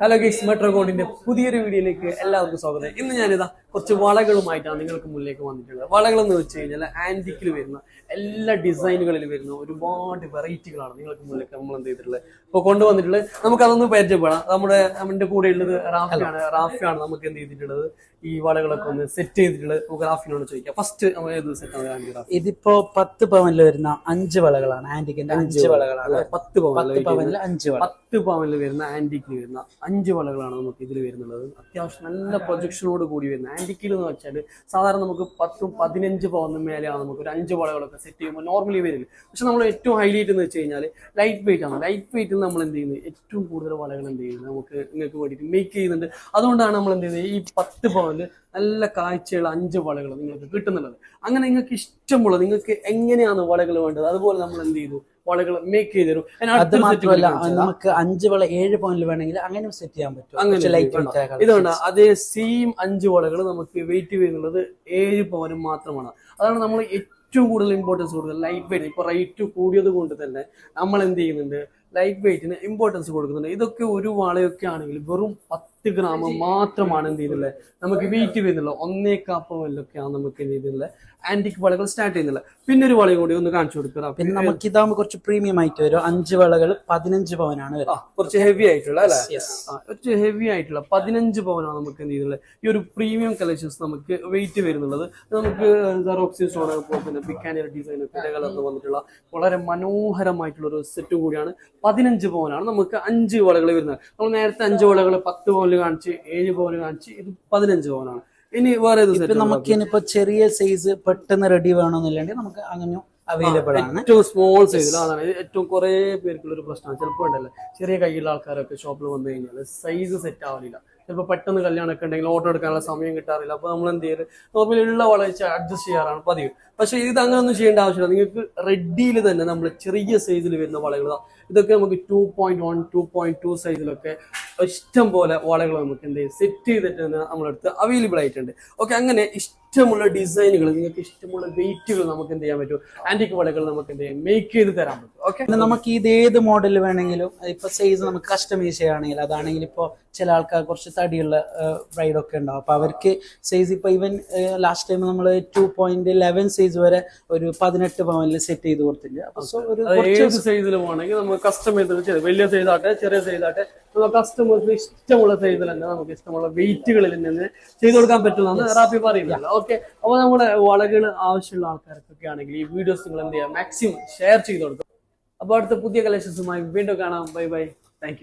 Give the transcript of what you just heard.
Hello guys, metro ഗോൾഡിന്റെ പുതിയൊരു വീഡിയോയിലേക്ക് എല്ലാവർക്കും സ്വാഗതം. ഇന്ന് ഞാനിതാ കുറച്ച് വളകളുമായിട്ടാണ് നിങ്ങൾക്ക് മുന്നിലേക്ക് വന്നിട്ടുള്ളത്. വളകൾ എന്ന് വെച്ച് കഴിഞ്ഞാൽ ആന്റിക്കിൽ വരുന്ന എല്ലാ ഡിസൈനുകളിൽ വരുന്ന ഒരുപാട് വെറൈറ്റികളാണ് നിങ്ങൾക്ക് മുന്നിലേക്ക് നമ്മൾ എന്ത് ചെയ്തിട്ടുള്ളത് ഇപ്പോൾ കൊണ്ടുവന്നിട്ടുള്ളത്. നമുക്ക് അതൊന്ന് പരിചയപ്പെടാം. നമ്മുടെ കൂടെ ഉള്ളത് റാഫിയാണ് നമുക്ക് എന്ത് ചെയ്തിട്ടുള്ളത് ഈ വളകളൊക്കെ ഒന്ന് സെറ്റ് ചെയ്തിട്ടുള്ളത്. നമുക്ക് റാഫിനോട് ചോദിക്കാം. ഫസ്റ്റ് നമ്മൾ ഏത് സെറ്റാണ്? ഇതിപ്പോ 10 പവനിൽ വരുന്ന 5 വളകളാണ്. ആന്റിക്കിന്റെ 5 വളകളാണ്. 10 പവനിൽ 10 പവനിൽ വരുന്ന ആന്റിക്കിൽ വരുന്ന 5 വളകളാണ് നമുക്ക് ഇതിൽ വരുന്നുള്ളത്. അത്യാവശ്യം നല്ല പ്രൊജക്ഷനോട് കൂടി വരുന്ന ആന്റിക്കിൽ എന്ന് വെച്ചാൽ സാധാരണ നമുക്ക് 10-15 പവന് മേലെയാണ് നമുക്ക് ഒരു 5 വളകളൊക്കെ സെറ്റ് ചെയ്യുമ്പോൾ നോർമലി വരില്ല. പക്ഷെ നമ്മൾ ഏറ്റവും ഹൈലൈറ്റ് എന്ന് വെച്ച് കഴിഞ്ഞാൽ ലൈറ്റ് വെയിറ്റ് ആണ്. ലൈറ്റ് വെയിറ്റിൽ നമ്മൾ എന്ത് ചെയ്യുന്നത് ഏറ്റവും കൂടുതൽ വളകൾ എന്ത് ചെയ്യുന്നത് നമുക്ക് നിങ്ങൾക്ക് വേണ്ടിയിട്ട് മേക്ക് ചെയ്യുന്നുണ്ട്. അതുകൊണ്ടാണ് നമ്മൾ എന്ത് ചെയ്യുന്നത് ഈ 10 പവനിൽ നല്ല കാഴ്ചയുള്ള 5 വളകൾ നിങ്ങൾക്ക് കിട്ടുന്നുള്ളത്. അങ്ങനെ നിങ്ങൾക്ക് ഇഷ്ടമുള്ള നിങ്ങൾക്ക് എങ്ങനെയാണ് വളകൾ വേണ്ടത് അതുപോലെ നമ്മൾ എന്ത് ചെയ്തു വളകൾ മേക്ക് ചെയ്ത് തരും. അത് മാത്രമല്ല, നമുക്ക് 5 വള 7 പവനിൽ വേണമെങ്കിൽ അങ്ങനെ സെറ്റ് ചെയ്യാൻ പറ്റും. അങ്ങനെ ഇതുകൊണ്ട് അതേ സെയിം 5 വളകൾ നമുക്ക് വെയിറ്റ് വരുന്നുള്ളത് 7 പവനും മാത്രമാണ്. അതാണ് നമ്മൾ ഏറ്റവും കൂടുതൽ ഇമ്പോർട്ടൻസ് കൊടുക്കുന്നത്. ലൈറ്റ് വെയിറ്റ് ഇപ്പൊ റേറ്റ് കൂടിയത് കൊണ്ട് തന്നെ നമ്മൾ എന്ത് ചെയ്യുന്നുണ്ട് ലൈറ്റ് വെയിറ്റിന് ഇമ്പോർട്ടൻസ് കൊടുക്കുന്നുണ്ട്. ഇതൊക്കെ ഒരു വളയൊക്കെ ആണെങ്കിൽ വെറും 10 ഗ്രാം മാത്രമാണ് എന്ത് ചെയ്യുന്നില്ല നമുക്ക് വെയിറ്റ് വരുന്നില്ല. 1.25 പവനിലൊക്കെയാണ് നമുക്ക് എന്ത് ചെയ്യുന്നില്ല ആന്റിക് വളകൾ സ്റ്റാർട്ട് ചെയ്യുന്നില്ല. പിന്നെ ഒരു വളയും കൂടി ഒന്ന് കാണിച്ചു കൊടുക്കുക. പിന്നെ നമുക്ക് ഇതാകുമ്പോൾ കുറച്ച് പ്രീമിയം ആയിട്ട് വരും. 5 വളകൾ 15 പവനാണ് വരുന്നത്. കുറച്ച് ഹെവി ആയിട്ടുള്ള അല്ലെ, കുറച്ച് ഹെവി ആയിട്ടുള്ള 15 പവനാണ് നമുക്ക് എന്ത് ചെയ്യുന്നത് ഈ ഒരു പ്രീമിയം കളക്ഷൻസ് നമുക്ക് വെയിറ്റ് വരുന്നുള്ളത്. നമുക്ക് റോക്സി സ്റ്റോൺ പിന്നെ ബിക്കാനിയർ ഡിസൈൻ കളർന്ന് വന്നിട്ടുള്ള വളരെ മനോഹരമായിട്ടുള്ള ഒരു സെറ്റ് കൂടിയാണ്. 15 പവനാണ് നമുക്ക് 5 വളകൾ വരുന്നത്. നമ്മൾ നേരത്തെ 5 വളകൾ 10 പവനിൽ കാണിച്ച് 7 പവന് കാണിച്ച് ഇത് 15 പവനാണ്. ഇനി വേറെ നമുക്ക് ഇനിയിപ്പോ ചെറിയ സൈസ് പെട്ടെന്ന് റെഡി വേണമെന്നില്ലെങ്കിൽ നമുക്ക് അങ്ങനെ അവൈലബിൾ ആണ്. ഏറ്റവും സ്മോൾ സൈസിൽ അതാണ് ഏറ്റവും കുറെ പേർക്കുള്ള ഒരു പ്രശ്നമാണ്. ചിലപ്പോൾ ഉണ്ടല്ലോ ചെറിയ കയ്യിലുള്ള ആൾക്കാരൊക്കെ ഷോപ്പിൽ വന്നു കഴിഞ്ഞാൽ സൈസ് സെറ്റ് ആവില്ല. ചിലപ്പോൾ പെട്ടെന്ന് കല്യാണമൊക്കെ ഉണ്ടെങ്കിൽ ഓർഡർ എടുക്കാനുള്ള സമയം കിട്ടാറില്ല. അപ്പൊ നമ്മൾ എന്ത് ചെയ്യരുത് നോർമലി ഉള്ള വളച്ച് അഡ്ജസ്റ്റ് ചെയ്യാറാണ് പതിവ്. പക്ഷെ ഇത് അങ്ങനെ ഒന്നും ചെയ്യേണ്ട ആവശ്യമില്ല. നിങ്ങൾക്ക് റെഡിയിൽ തന്നെ നമ്മൾ ചെറിയ സൈസിൽ വരുന്ന വളകൾ ഇതൊക്കെ നമുക്ക് 2.1 2.2 സൈസിലൊക്കെ ഇഷ്ടം പോലെ വളകൾ നമുക്ക് എന്ത് ചെയ്യും സെറ്റ് ചെയ്തിട്ട് തന്നെ നമ്മളടുത്ത് അവൈലബിൾ ആയിട്ടുണ്ട്. ഓക്കെ, അങ്ങനെ ഇഷ്ടമുള്ള ഡിസൈനുകൾ നിങ്ങൾക്ക് ഇഷ്ടമുള്ള വെയിറ്റുകൾ നമുക്ക് എന്ത് ചെയ്യാൻ പറ്റും ആന്റിക് വളകൾ നമുക്ക് എന്ത് ചെയ്യാം മേക്ക് ചെയ്ത് തരാൻ പറ്റും. ഓക്കെ, നമുക്ക് ഇത് ഏത് മോഡൽ വേണമെങ്കിലും ഇപ്പൊ സൈസ് നമുക്ക് കസ്റ്റമൈസ് ചെയ്യുകയാണെങ്കിൽ അതാണെങ്കിൽ ഇപ്പൊ ചില ആൾക്കാർ കുറച്ച് തടിയുള്ള ബ്രൈഡൊക്കെ ഉണ്ടാവും. അപ്പൊ അവർക്ക് സൈസ് ഇപ്പൊ ഈവൻ ലാസ്റ്റ് ടൈം നമ്മൾ 2.11 സൈസ് വരെ ഒരു 18 പവനിൽ സെറ്റ് ചെയ്ത് കൊടുത്തില്ല. ഏത് സൈസിൽ വേണമെങ്കിൽ നമുക്ക് കസ്റ്റമൈസ് വലിയ സൈസ് ആട്ടെ ചെറിയ സൈസ് ആട്ടെ നമുക്ക് കസ്റ്റമേഴ്സിന് ഇഷ്ടമുള്ള സൈസിൽ തന്നെ നമുക്ക് ഇഷ്ടമുള്ള വെയിറ്റുകളിൽ തന്നെ ചെയ്ത് കൊടുക്കാൻ പറ്റുമെന്നാണ് റാപ്പി പറയുന്നത്. ഓക്കെ, അപ്പൊ നമ്മുടെ വളകൾ ആവശ്യമുള്ള ആൾക്കാർക്കൊക്കെ ആണെങ്കിൽ ഈ വീഡിയോസ് നിങ്ങൾ എന്ത് ചെയ്യുക മാക്സിമം ഷെയർ ചെയ്ത് കൊടുക്കും. അപ്പൊ അടുത്ത പുതിയ കളക്ഷൻസുമായി വീണ്ടും കാണാം. Bye bye, thank you.